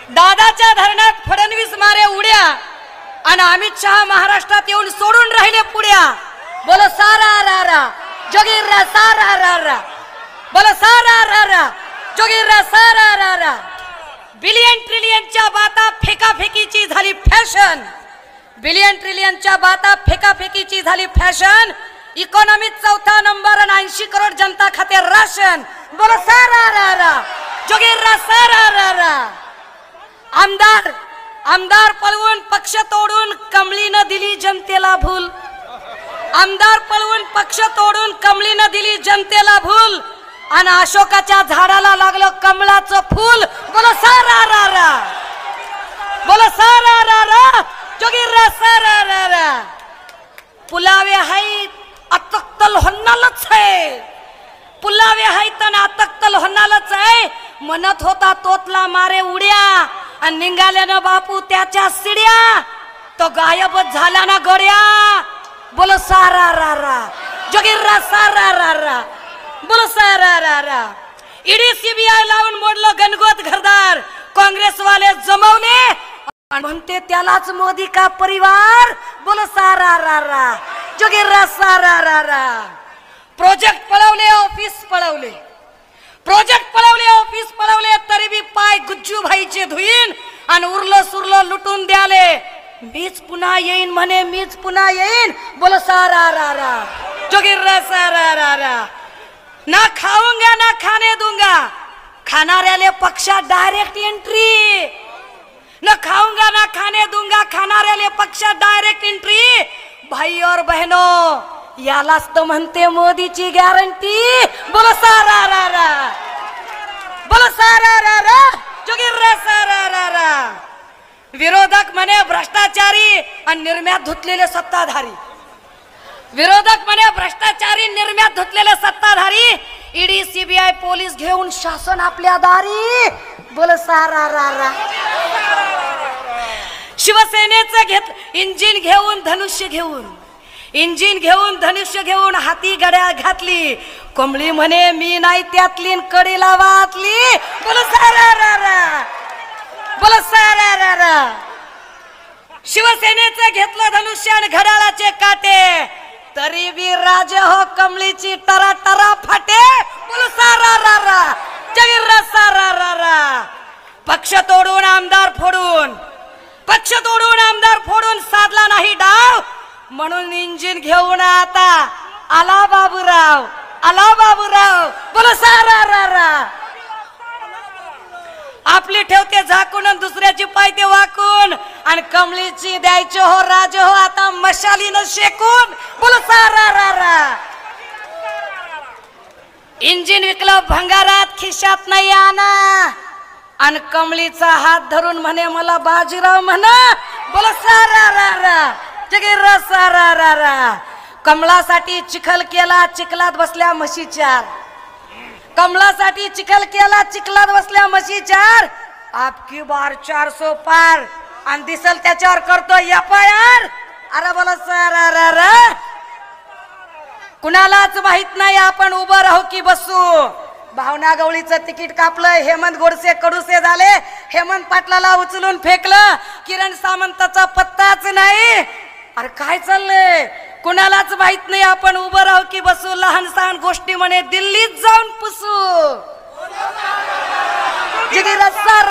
दादाच्या धरणात फडणवीस मारे उड्या आणि अमित शहा महाराष्ट्रात येऊन सोडून राहिले पुड्या। बोलो सारा रा रा जोगीरा सारा रा रा, बोलो सारा रा रा जोगीरा सारा रा रा। बिलियन ट्रिलियनच्या बाता फेकाफेकीची झाली फॅशन, बिलियन ट्रिलियनच्या बाता फेकाफेकीची झाली फॅशन। इकॉनॉमीत चौथा नंबर आणि 80 करोड जनता खाते राशन। बोलो सारा रा रा जोगीरा सारा रा रा। आमदार आमदार पळवून पक्ष तोडून कमळीनं दिली जनतेला भूल, आमदार पळवून पक्ष तोडून कमळीनं दिली जनतेला भूल आणि अशोकाच्या झाडाला लागलं कमळाचं फूल। बोलो सारा रा रा, बोलो सारा रा रा जोगीरा सारा रा रा। पुलावे आहेत अतक्तल होणारच आहे, पुलावे आहेत आणि अतक्तल होणारच आहे। म्हणत होता तोतला मारे उड्या आणि निघाल्यानं बापू त्याच्या सिड्या, तो गायबच झाला ना गड्या। बोलो सारा रा रा जोगीरा सारा रा रा, बोलो सारा रा रा। ईडी सीबीआय लावून मोडलं गणगोत घरदार, काँग्रेसवाले जमवले म्हणते त्यालाच मोदी का परिवार। बोलो सारा रा रा जोगीरा सारा रा रा। प्रोजेक्ट पळवले ऑफिस पळवले, प्रोजेक्ट पळवले ऑफिस पळवले तरी बी पाय गुज्जू भाईचे धुईन आणि उरलं सुरलं लुटून द्याले। मीच पुन्हा येईन म्हणे, मीच पुन्हा येईन। बोलो सारा रा रा जोगीरा सारा रा रा। ना खाऊंगा ना खाने दूंगा, खाणाऱ्याले पक्षात डायरेक्ट एंट्री। न खाऊंगा ना खाने दूंगा, खाणाऱ्याले पक्षात डायरेक्ट एंट्री। भाई और बहनों यालाच तो म्हणते मोदीची गॅरंटी। बोलो सारा रा रा, बोलो सारा रा रा जोगीरा सारा रा रा। विरोधक म्हणे भ्रष्टाचारी आणि निर्म्यात धुतलेले सत्ताधारी, विरोधक म्हणे भ्रष्टाचारी निर्म्यात धुतलेले सत्ताधारी। ईडी सीबीआय पोलीस घेऊन शासन आपल्या दारी। बोलो सारा रा रा। शिवसेनेचं घेत इंजिन घेऊन धनुष्य घेऊन, इंजिन घेऊन धनुष्य घेऊन हाती गड्या घातली। कमळी म्हणे मी नाही त्यातली कडीला वातली। बोलो सारा रा रा, बोलो सारा रा रा। शिवसेनेचं घेतलं धनुष्य आणि घड्याळाचे काटे तरी बी राजे हो कमळीची टरा टरा फाटे। बोलो सारा रा रा जोगीरा सारा रा रा। पक्ष तोडून आमदार फोडून, पक्ष तोडून आमदार फोडून साधला नाही डाव, म्हणून इंजिन घेऊन आता आला बाबूराव, आला बाबूराव। बोलो सारा रा रा। आपली ठेवते झाकून दुसऱ्याची पायते वाकून आणि कमळीची द्यायचे हो राजे हो आता मशालीनं शेकून। बोलो सारा रा रा। इंजिन विकलं भंगारात खिशात नाही आणा आणि कमळीचा हात धरून म्हणे मला बाजीराव म्हणा। बोलो सारा रा रा जोगीरा सारा रा रा। कमळासाठी चिखल केला चिखलात बसल्या म्हशी चार, कमळासाठी चिखल केला चिखलात बसल्या म्हशी चार। आपकी बार 400 पार आणि दिसल त्याच्यावर करतो FIR। अरे बोलो सारा रा रा। कुणालाच माहित नाही आपण उभं राहू की बसू। भावना गवळीचं तिकीट कापलं, हेमंत गोडसे कडूसे झाले, हेमंत पाटलाला उचलून फेकलं, किरण सामंतचा पत्ताच नाही। अरे काय चाललंय कुणालाच माहित नाही आपण उभं राहू की बसू। लहान सहान गोष्टी म्हणे दिल्लीत जाऊन पुसू। जोगीरा सारा